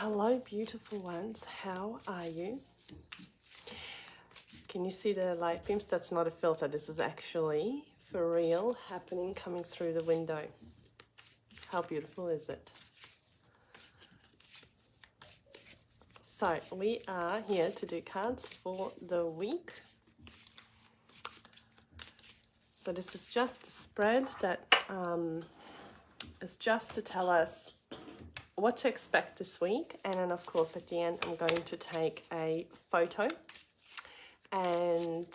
Hello, beautiful ones. How are you? Can you see the light beams? That's not a filter. This is actually for real happening, coming through the window. How beautiful is it? So we are here to do cards for the week. So this is just a spread that is just to tell us what to expect this week, and then of course at the end I'm going to take a photo and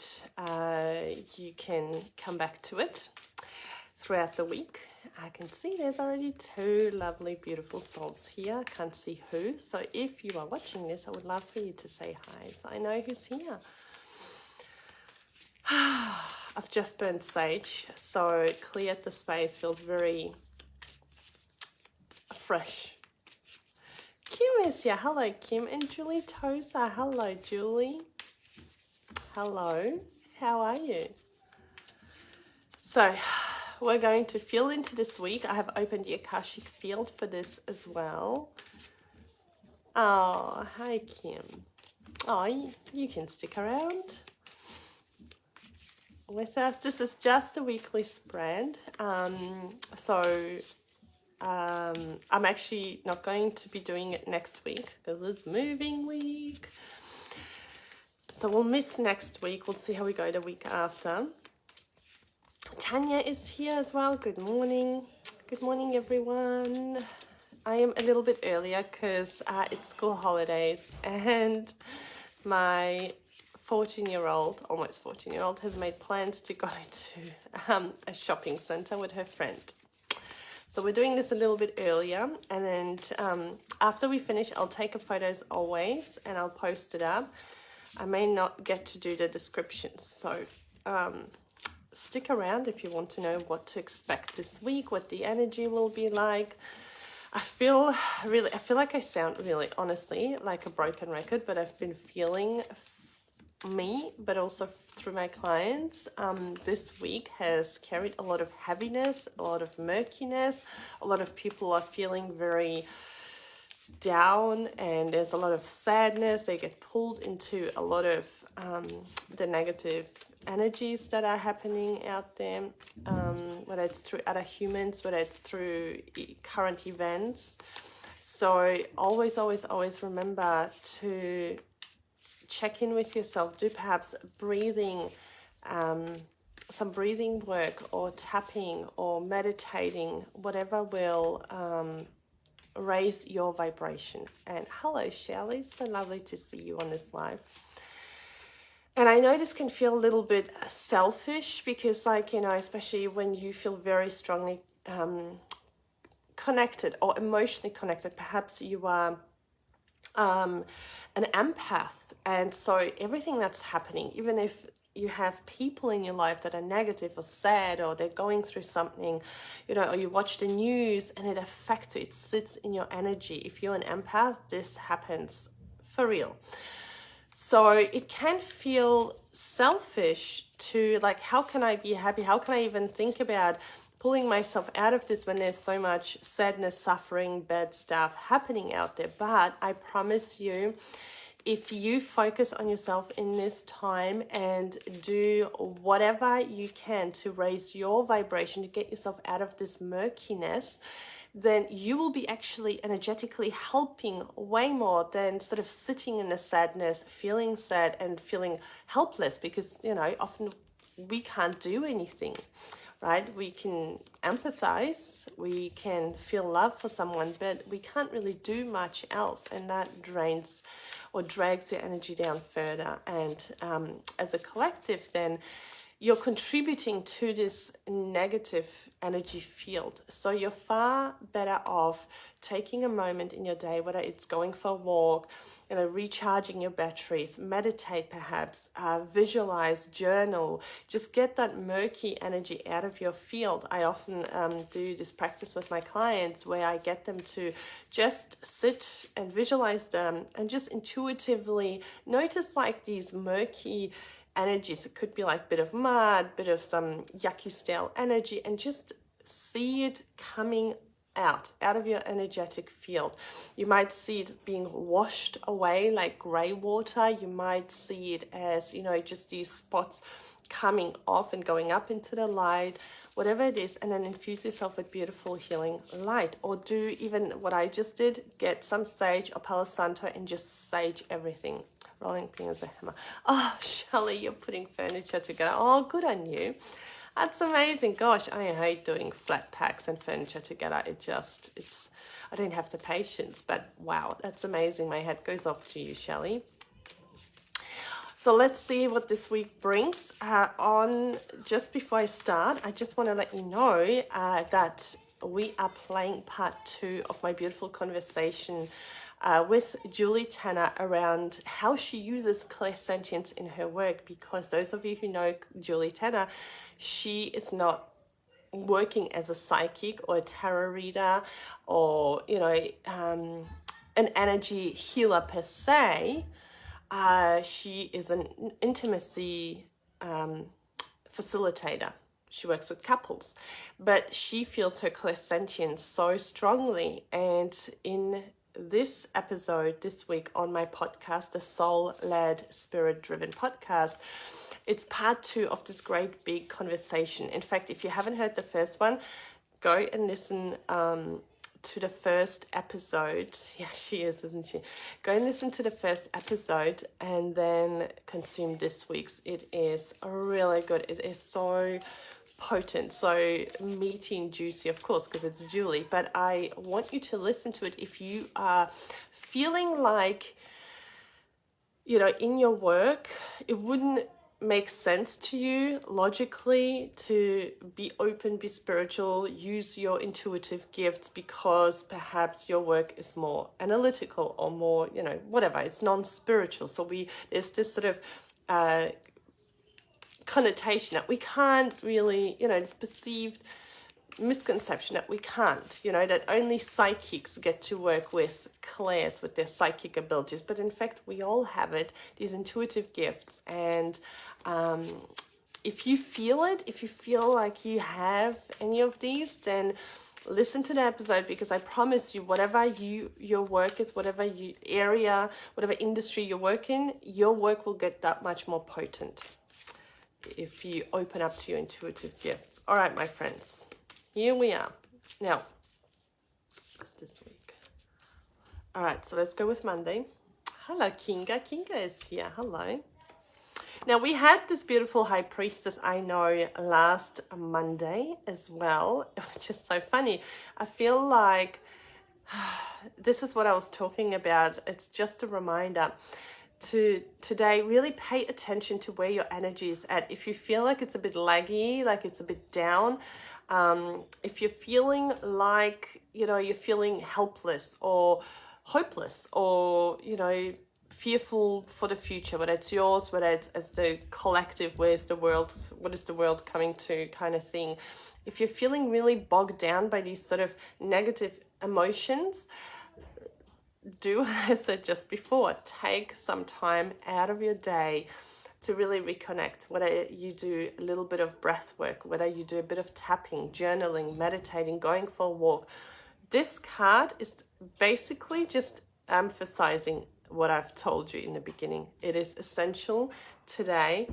you can come back to it throughout the week. I can see there's already two lovely beautiful souls here. I can't see who, so if you are watching this I would love for you to say hi so I know who's here. I've just burned sage, so it cleared the space, feels very fresh. Kim is here. Hello, Kim. And Julie Tosa. Hello, Julie. Hello. How are you? So, we're going to feel into this week. I have opened the Akashic field for this as well. Oh, hi, Kim. Oh, you can stick around with us. This is just a weekly spread. I'm actually not going to be doing it next week because it's moving week. So we'll miss next week. We'll see how we go the week after. Tanya is here as well. Good morning. Good morning, everyone. I am a little bit earlier because it's school holidays and my 14-year-old, almost 14-year-old, has made plans to go to a shopping center with her friend. So we're doing this a little bit earlier, and then after we finish, I'll take a photos always, and I'll post it up. I may not get to do the descriptions, so stick around if you want to know what to expect this week, what the energy will be like. I feel like I sound really, honestly, like a broken record, but I've been feeling me, but also through my clients, this week has carried a lot of heaviness, a lot of murkiness. A lot of people are feeling very down, and there's a lot of sadness. They get pulled into a lot of the negative energies that are happening out there, whether it's through other humans, whether it's through current events. So always remember to check in with yourself. Do perhaps breathing, some breathing work, or tapping, or meditating, whatever will raise your vibration. And hello, Shelley, so lovely to see you on this live. And I know this can feel a little bit selfish because, like, you know, especially when you feel very strongly connected or emotionally connected, perhaps you are an empath. And so everything that's happening, even if you have people in your life that are negative or sad, or they're going through something, you know, or you watch the news and it affects you, it sits in your energy. If you're an empath, this happens for real. So it can feel selfish to, like, how can I be happy? How can I even think about pulling myself out of this when there's so much sadness, suffering, bad stuff happening out there? But I promise you, if you focus on yourself in this time and do whatever you can to raise your vibration, to get yourself out of this murkiness, then you will be actually energetically helping way more than sort of sitting in the sadness, feeling sad and feeling helpless, because, you know, often we can't do anything. Right? We can empathize, we can feel love for someone, but we can't really do much else, and that drains or drags your energy down further. And as a collective, then you're contributing to this negative energy field. So you're far better off taking a moment in your day, whether it's going for a walk, you know, recharging your batteries, meditate perhaps, visualize, journal, just get that murky energy out of your field. I often do this practice with my clients where I get them to just sit and visualize them and just intuitively notice, like, these murky energies. It could be like a bit of mud, bit of some yucky stale energy, and just see it coming out of your energetic field. You might see it being washed away like gray water. You might see it as, you know, just these spots coming off and going up into the light, whatever it is, and then infuse yourself with beautiful healing light. Or do even what I just did, get some sage or Palo Santo and just sage everything. Rolling pin as a hammer. Oh, Shelley, you're putting furniture together. Oh, good on you. That's amazing. Gosh, I hate doing flat packs and furniture together. I don't have the patience, but wow, that's amazing. My hat goes off to you, Shelley. So let's see what this week brings. Just before I start, I just want to let you know that we are playing part 2 of my beautiful conversation with Julie Tenner around how she uses clairsentience in her work. Because those of you who know Julie Tenner, she is not working as a psychic or a tarot reader or, you know, an energy healer per se. She is an intimacy facilitator. She works with couples, but she feels her clairsentience so strongly. And in this episode this week on my podcast, the Soul-Led Spirit-Driven podcast, it's part 2 of this great big conversation. In fact, if you haven't heard the first one, go and listen to the first episode. Yeah, she is, isn't she? Go and listen to the first episode and then consume this week's. It is really good. It is so potent, so meaty and juicy, of course, because it's Julie. But I want you to listen to it if you are feeling like, you know, in your work, it wouldn't make sense to you logically to be open, be spiritual, use your intuitive gifts because perhaps your work is more analytical or more, you know, whatever, it's non-spiritual. So there's this sort of connotation that we can't really, you know, this perceived misconception that we can't, you know, that only psychics get to work with clairs, with their psychic abilities. But in fact, we all have it, these intuitive gifts. And if you feel it, if you feel like you have any of these, then listen to the episode, because I promise you, whatever your work is, whatever area, whatever industry you work in, your work will get that much more potent if you open up to your intuitive gifts. All right, my friends. Here we are. Now, what's this week? All right, so let's go with Monday. Hello, Kinga. Kinga is here. Hello. Now, we had this beautiful High Priestess, I know, last Monday as well, which is so funny. I feel like this is what I was talking about. It's just a reminder to today really pay attention to where your energy is at. If you feel like it's a bit laggy, like it's a bit down, if you're feeling like, you know, you're feeling helpless or hopeless or, you know, fearful for the future, whether it's yours, whether it's as the collective, what is the world coming to kind of thing. If you're feeling really bogged down by these sort of negative emotions, do what I said just before. Take some time out of your day to really reconnect. Whether you do a little bit of breath work, whether you do a bit of tapping, journaling, meditating, going for a walk. This card is basically just emphasizing what I've told you in the beginning. It is essential today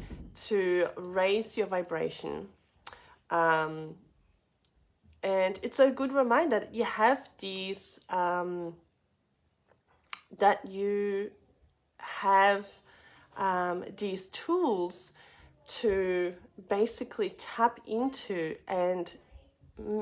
to raise your vibration. And it's a good reminder that you have these... that you have these tools to basically tap into and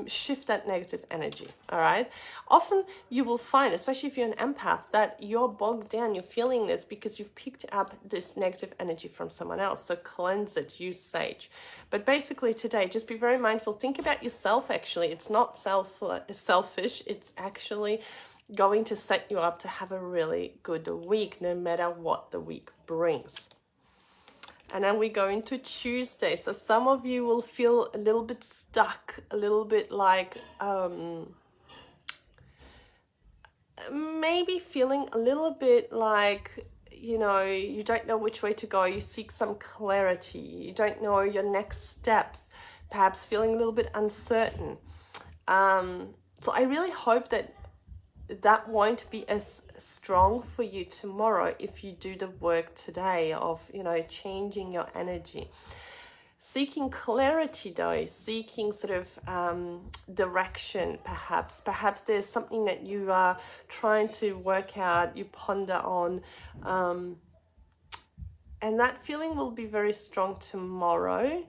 shift that negative energy, all right? Often you will find, especially if you're an empath, that you're bogged down, you're feeling this because you've picked up this negative energy from someone else. So cleanse it, use sage. But basically today, just be very mindful. Think about yourself, actually. It's not selfish. It's actually going to set you up to have a really good week, no matter what the week brings. And then we go into Tuesday. So some of you will feel a little bit stuck, a little bit like maybe feeling a little bit like, you know, you don't know which way to go. You seek some clarity. You don't know your next steps, perhaps feeling a little bit uncertain. So I really hope that that won't be as strong for you tomorrow if you do the work today of, you know, changing your energy. Seeking clarity though, seeking sort of direction, perhaps there's something that you are trying to work out, you ponder on, and that feeling will be very strong tomorrow.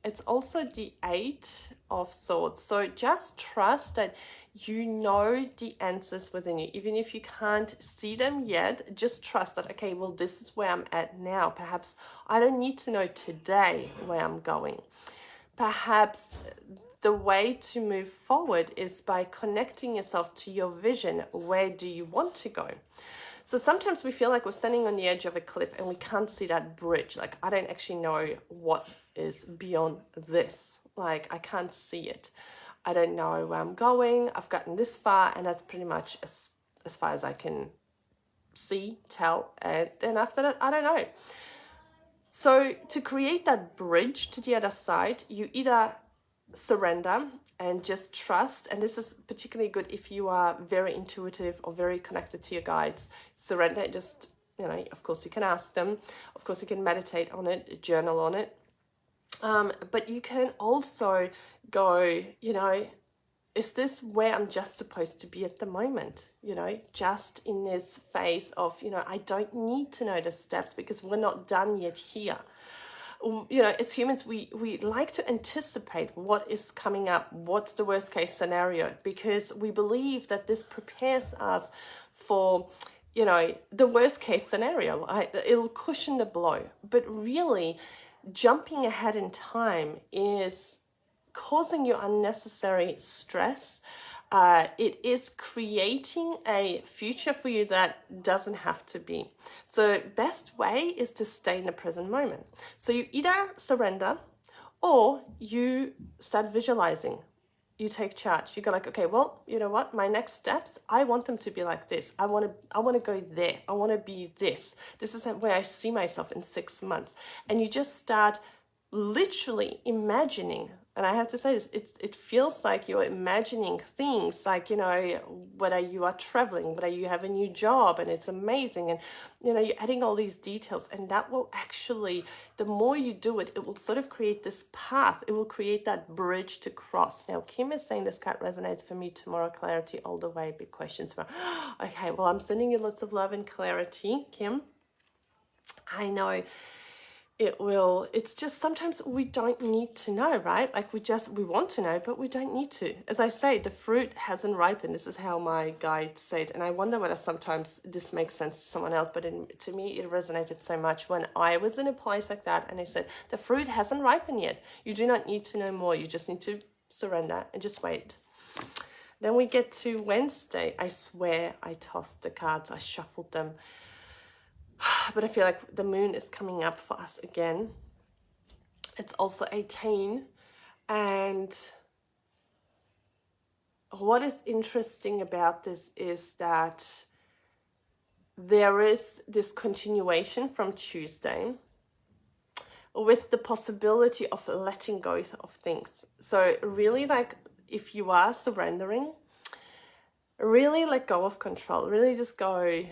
It's also the 8 of Swords. So just trust that you know the answers within you. Even if you can't see them yet, just trust that, okay, well, this is where I'm at now. Perhaps I don't need to know today where I'm going. Perhaps the way to move forward is by connecting yourself to your vision. Where do you want to go? So sometimes we feel like we're standing on the edge of a cliff and we can't see that bridge. Like, I don't actually know what is beyond this. Like, I can't see it. I don't know where I'm going. I've gotten this far, and that's pretty much as far as I can see, tell. And then after that, I don't know. So to create that bridge to the other side, you either surrender and just trust, and this is particularly good if you are very intuitive or very connected to your guides. Surrender, just, you know, of course you can ask them, of course you can meditate on it, journal on it, but you can also go, you know, is this where I'm just supposed to be at the moment? You know, just in this phase of, you know, I don't need to know the steps because we're not done yet here. You know, as humans, we like to anticipate what is coming up, what's the worst case scenario, because we believe that this prepares us for, you know, the worst case scenario. It'll cushion the blow. But really, jumping ahead in time is causing you unnecessary stress. It is creating a future for you that doesn't have to be. So best way is to stay in the present moment. So you either surrender or you start visualizing. You take charge. You go like, okay, well, you know what? My next steps, I want them to be like this. I want to go there. I want to be this. This is where I see myself in 6 months. And you just start literally imagining. And I have to say this, it feels like you're imagining things like, you know, whether you are traveling, whether you have a new job and it's amazing. And, you know, you're adding all these details, and that will actually, the more you do it, it will sort of create this path. It will create that bridge to cross. Now, Kim is saying this card resonates for me tomorrow. Clarity all the way. Big questions for, okay, well, I'm sending you lots of love and clarity, Kim. I know. It's just sometimes we don't need to know, right? Like we want to know, but we don't need to. As I say, the fruit hasn't ripened. This is how my guide said. And I wonder whether sometimes this makes sense to someone else, but to me, it resonated so much when I was in a place like that. And I said, the fruit hasn't ripened yet. You do not need to know more. You just need to surrender and just wait. Then we get to Wednesday. I swear I tossed the cards. I shuffled them. But I feel like the moon is coming up for us again. It's also 18. And what is interesting about this is that there is this continuation from Tuesday with the possibility of letting go of things. So really, like, if you are surrendering, really let go of control. Really just go.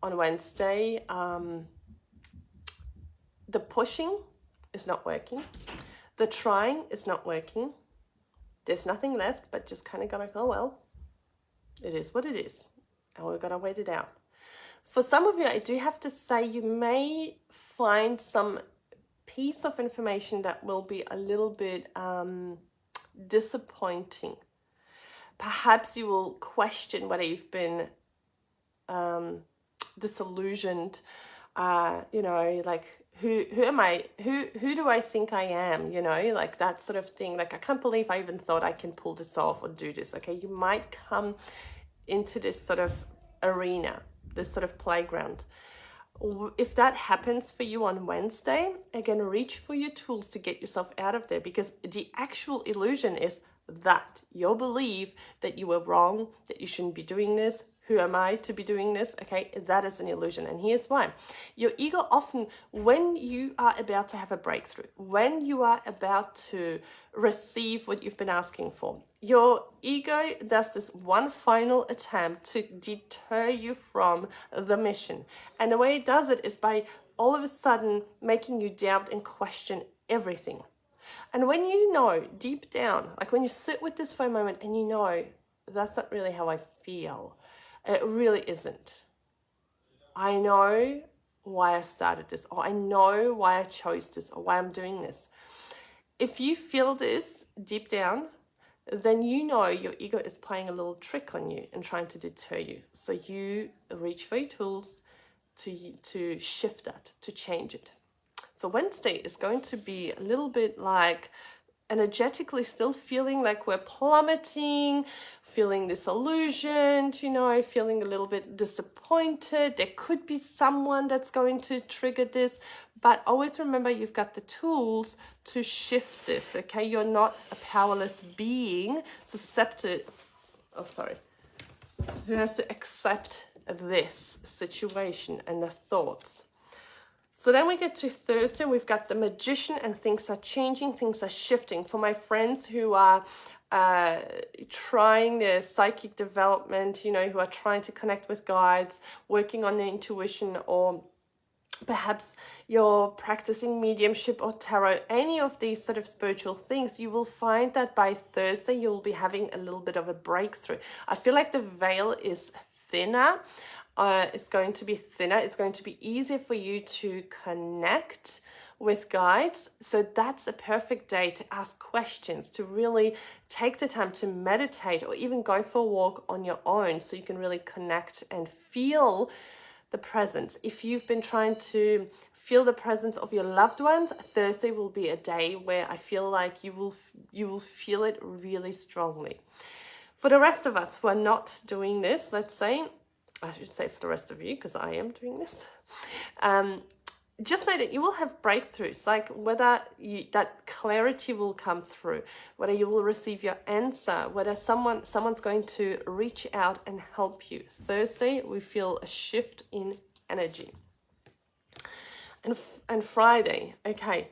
On Wednesday, the pushing is not working. The trying is not working. There's nothing left, but just kind of go like, oh, well, it is what it is. And we're going to wait it out. For some of you, I do have to say, you may find some piece of information that will be a little bit disappointing. Perhaps you will question whether you've been disillusioned, you know, like who am I, who do I think I am, you know, like that sort of thing. Like, I can't believe I even thought I can pull this off or do this. Okay, you might come into this sort of arena, this sort of playground. If that happens for you on Wednesday, again, reach for your tools to get yourself out of there, because the actual illusion is that your belief that you were wrong, that you shouldn't be doing this, who am I to be doing this? Okay, that is an illusion. And here's why. Your ego often, when you are about to have a breakthrough, when you are about to receive what you've been asking for, your ego does this one final attempt to deter you from the mission. And the way it does it is by all of a sudden making you doubt and question everything. And when you know deep down, like when you sit with this for a moment and you know, that's not really how I feel. It really isn't. I know why I started this, or I know why I chose this, or why I'm doing this. If you feel this deep down, then you know your ego is playing a little trick on you and trying to deter you. So you reach for your tools to shift that, to change it. So Wednesday is going to be a little bit like energetically still feeling like we're plummeting, feeling disillusioned, you know, feeling a little bit disappointed. There could be someone that's going to trigger this, but always remember you've got the tools to shift this, okay? You're not a powerless being who has to accept this situation and the thoughts. So then we get to Thursday, we've got the Magician, and things are changing, things are shifting. For my friends who are trying their psychic development, you know, who are trying to connect with guides, working on their intuition, or perhaps you're practicing mediumship or tarot, any of these sort of spiritual things, you will find that by Thursday you'll be having a little bit of a breakthrough. I feel like the veil is thinner. It's going to be thinner. It's going to be easier for you to connect with guides. So that's a perfect day to ask questions, to really take the time to meditate, or even go for a walk on your own so you can really connect and feel the presence. If you've been trying to feel the presence of your loved ones, Thursday will be a day where I feel like you will feel it really strongly. For the rest of us who are not doing this, let's say, I should say for the rest of you, because I am doing this, just know that you will have breakthroughs, like whether that clarity will come through, whether you will receive your answer, whether someone's going to reach out and help you. Thursday, we feel a shift in energy. And Friday, okay,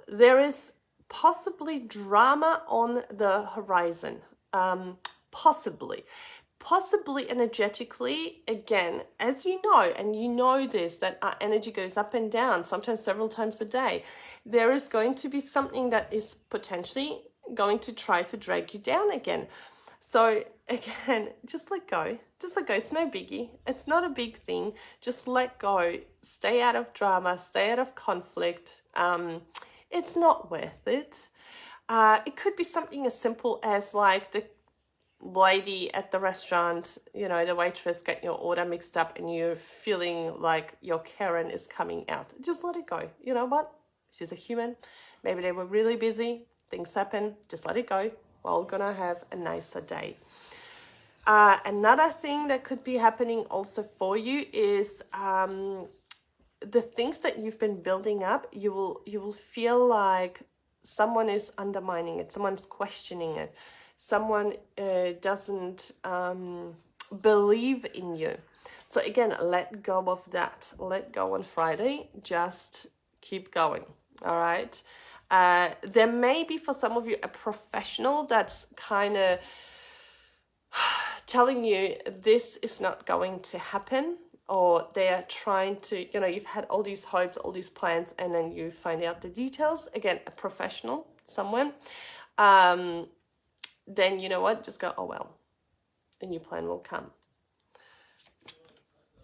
there is possibly drama on the horizon. Possibly energetically, again, as you know, and you know this, that our energy goes up and down, sometimes several times a day. There is going to be something that is potentially going to try to drag you down again. So again, just let go. It's no biggie. It's not a big thing. Just let go. Stay out of drama. Stay out of conflict. It's not worth it. It could be something as simple as like the lady at the restaurant, you know, the waitress getting your order mixed up and you're feeling like your Karen is coming out. Just let it go. You know what? She's a human. Maybe they were really busy. Things happen. Just let it go. We're all gonna have a nicer day. Another thing that could be happening also for you is the things that you've been building up, you will feel like someone is undermining it, someone's questioning it, someone doesn't believe in you. So again, let go of that. Let go on Friday. Just keep going. All right. There may be for some of you a professional that's kind of telling you this is not going to happen, or they are trying to, you know, you've had all these hopes, all these plans, and then you find out the details. Again, a professional, someone. Then you know what? Just go, oh well, a new plan will come.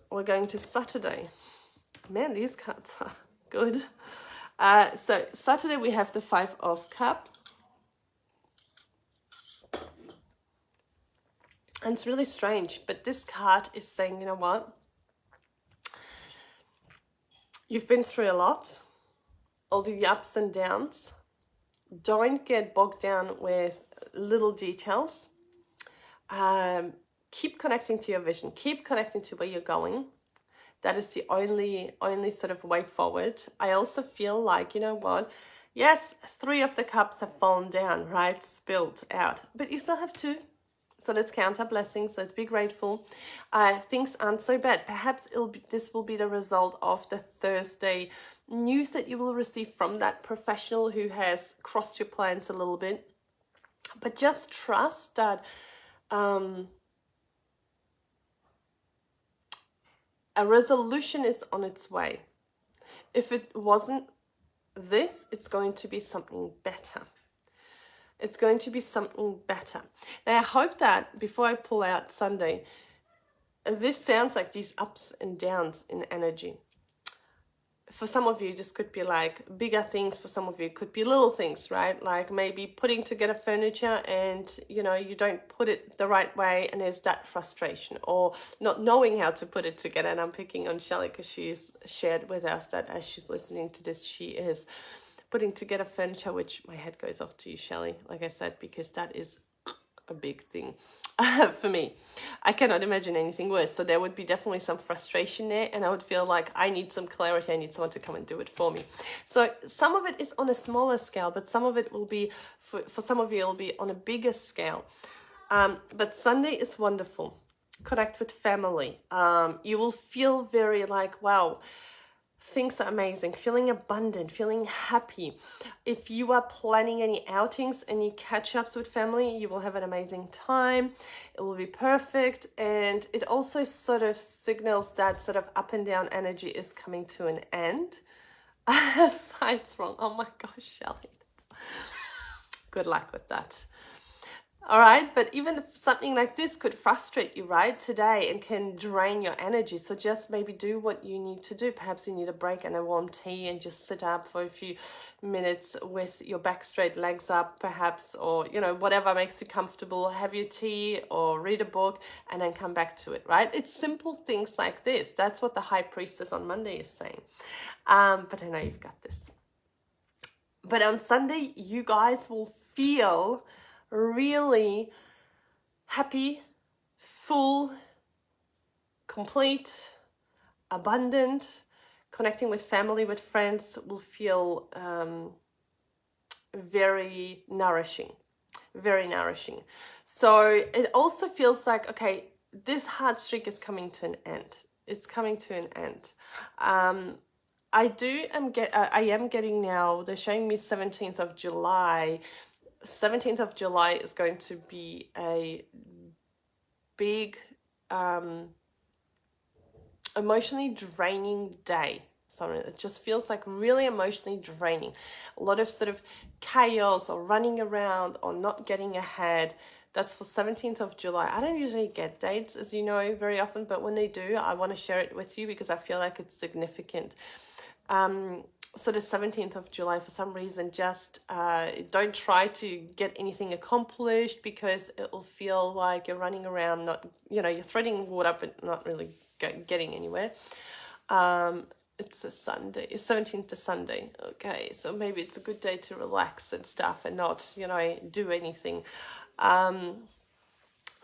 We're going to Saturday. Man, these cards are good. So Saturday we have the 5 of Cups. And it's really strange, but this card is saying, you know what? You've been through a lot, all the ups and downs. Don't get bogged down with little details. Keep connecting to your vision. Keep connecting to where you're going. That is the only sort of way forward. I also feel like, you know what? Yes, 3 of the cups have fallen down, right? Spilled out. But you still have 2. So let's count our blessings. Let's be grateful. Things aren't so bad. Perhaps this will be the result of the Thursday news that you will receive from that professional who has crossed your plans a little bit. But just trust that a resolution is on its way. If it wasn't this, it's going to be something better. It's going to be something better. Now, I hope that before I pull out Sunday, this sounds like these ups and downs in energy. For some of you, this could be like bigger things. For some of you, it could be little things, right? Like maybe putting together furniture and, you know, you don't put it the right way and there's that frustration, or not knowing how to put it together. And I'm picking on Shelley because she's shared with us that as she's listening to this, she is putting together furniture, which my head goes off to you, Shelley, like I said, because that is a big thing for me. I cannot imagine anything worse. So there would be definitely some frustration there, and I would feel like I need some clarity. I need someone to come and do it for me. So some of it is on a smaller scale, but some of it will be, for some of you, it'll be on a bigger scale. But Sunday is wonderful. Connect with family. You will feel very like, wow, things are amazing, feeling abundant, feeling happy. If you are planning any outings, any catch-ups with family, you will have an amazing time. It will be perfect. And it also sort of signals that sort of up and down energy is coming to an end. Side's wrong. Oh my gosh, Shelley. Good luck with that. All right, but even if something like this could frustrate you, right, today, and can drain your energy. So just maybe do what you need to do. Perhaps you need a break and a warm tea and just sit up for a few minutes with your back straight, legs up, perhaps, or, you know, whatever makes you comfortable. Have your tea or read a book and then come back to it, right? It's simple things like this. That's what the High Priestess on Monday is saying. But I know you've got this. But on Sunday, you guys will feel really happy, full, complete, abundant. Connecting with family, with friends will feel very nourishing, very nourishing. So it also feels like, okay, this hard streak is coming to an end. It's coming to an end. I am getting now, they're showing me 17th of July. 17th of July is going to be a big emotionally draining day. Sorry, it just feels like really emotionally draining. A lot of sort of chaos or running around or not getting ahead. That's for 17th of July. I don't usually get dates, as you know, very often, but when they do, I want to share it with you because I feel like it's significant. So the 17th of July, for some reason, just don't try to get anything accomplished because it will feel like you're running around, not, you know, you're threading water, but not really getting anywhere. It's a Sunday, it's 17th to Sunday. Okay, so maybe it's a good day to relax and stuff and not, you know, do anything.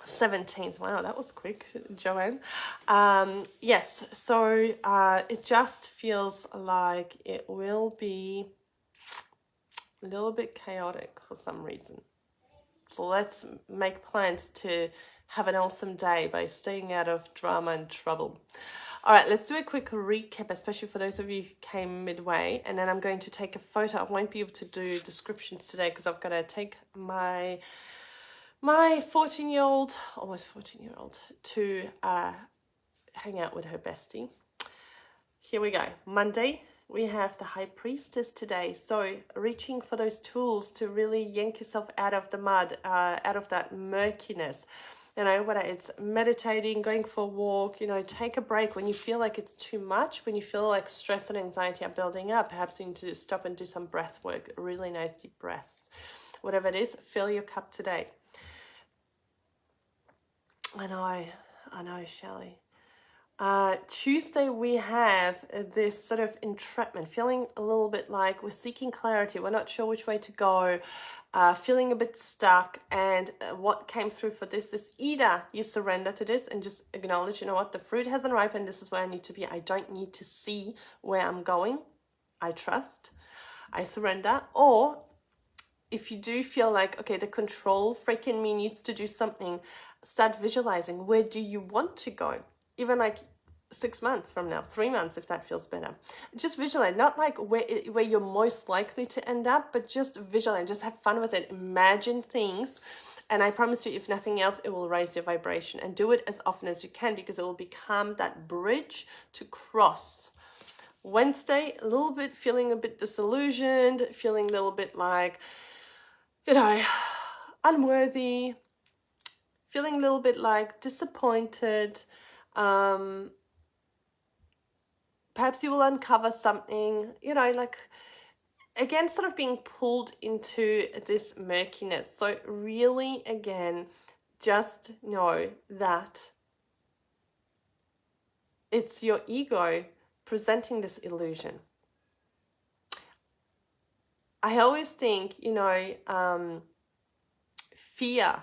17th, wow, that was quick, Joanne. Yes, so it just feels like it will be a little bit chaotic for some reason. So let's make plans to have an awesome day by staying out of drama and trouble. All right, let's do a quick recap, especially for those of you who came midway, and then I'm going to take a photo. I won't be able to do descriptions today because I've got to take my 14-year-old, almost 14-year-old, to hang out with her bestie. Here we go. Monday, we have the High Priestess today. So reaching for those tools to really yank yourself out of the mud, out of that murkiness. You know, whether it's meditating, going for a walk, you know, take a break when you feel like it's too much, when you feel like stress and anxiety are building up. Perhaps you need to stop and do some breath work, really nice deep breaths. Whatever it is, fill your cup today. I know, Shelley. Tuesday, we have this sort of entrapment, feeling a little bit like we're seeking clarity. We're not sure which way to go, feeling a bit stuck. And what came through for this is either you surrender to this and just acknowledge, you know what, the fruit hasn't ripened. This is where I need to be. I don't need to see where I'm going. I trust. I surrender. Or if you do feel like, okay, the control freak in me needs to do something, start visualizing, where do you want to go? Even like 6 months from now, 3 months, if that feels better. Just visualize, not like where you're most likely to end up, but just visualize, just have fun with it. Imagine things. And I promise you, if nothing else, it will raise your vibration. And do it as often as you can, because it will become that bridge to cross. Wednesday, a little bit feeling a bit disillusioned, feeling a little bit like, you know, unworthy, feeling a little bit like disappointed. Perhaps you will uncover something, you know, like, again, sort of being pulled into this murkiness. So really, again, just know that it's your ego presenting this illusion. I always think, you know, fear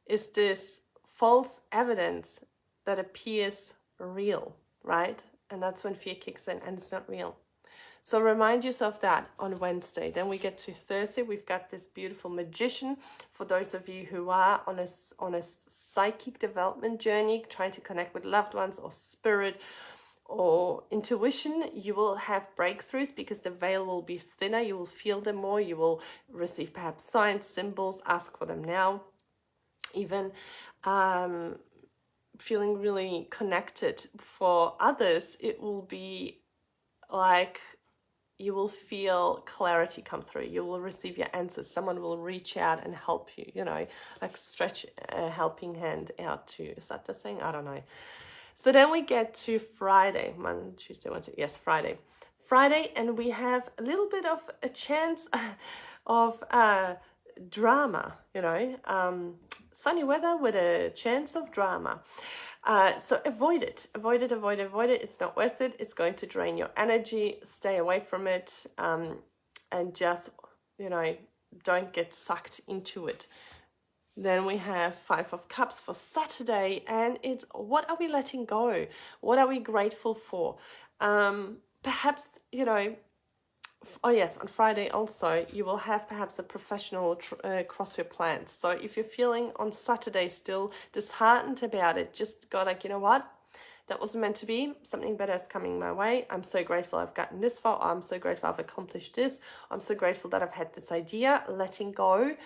is this false evidence that appears real, right? And that's when fear kicks in, and it's not real. So remind yourself that on Wednesday. Then we get to Thursday. We've got this beautiful Magician. For those of you who are on a psychic development journey, trying to connect with loved ones or spirit or intuition, you will have breakthroughs because the veil will be thinner. You will feel them more. You will receive perhaps signs, symbols. Ask for them now. Even feeling really connected. For others, it will be like you will feel clarity come through. You will receive your answers. Someone will reach out and help you, you know, like stretch a helping hand out to you. Is that the thing? I don't know. So then we get to Friday, Monday, Tuesday, Wednesday. Yes, Friday. Friday, and we have a little bit of a chance of drama, you know, sunny weather with a chance of drama. So avoid it. It's not worth it. It's going to drain your energy. Stay away from it. And just, you know, don't get sucked into it. Then we have 5 of Cups for Saturday, and it's what are we letting go? What are we grateful for? Perhaps, you know, oh yes, on Friday also, you will have perhaps a professional cross your plans. So if you're feeling on Saturday still disheartened about it, just go like, you know what? That wasn't meant to be. Something better is coming my way. I'm so grateful I've gotten this far. I'm so grateful I've accomplished this. I'm so grateful that I've had this idea. Letting go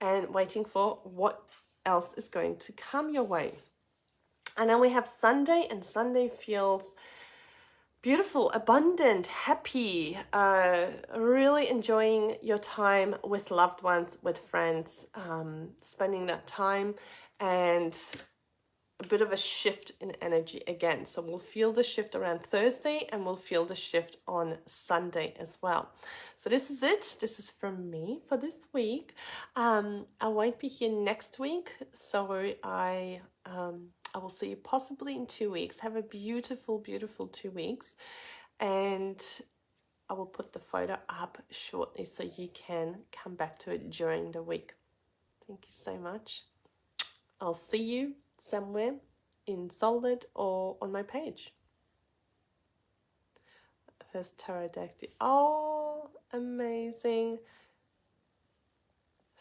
and waiting for what else is going to come your way. And then we have Sunday, and Sunday feels beautiful, abundant, happy, really enjoying your time with loved ones, with friends, spending that time, and a bit of a shift in energy again. So we'll feel the shift around Thursday, and we'll feel the shift on Sunday as well. So this is it. This is from me for this week. I won't be here next week, so I will see you possibly in 2 weeks. Have a beautiful, beautiful 2 weeks, and I will put the photo up shortly so you can come back to it during the week. Thank you so much. I'll see you somewhere in Solid or on my page. First tarot deck. Oh, amazing.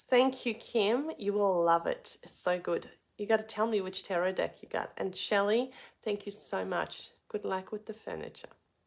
Thank you, Kim. You will love it. It's so good. You got to tell me which tarot deck you got. And Shelley, thank you so much. Good luck with the furniture.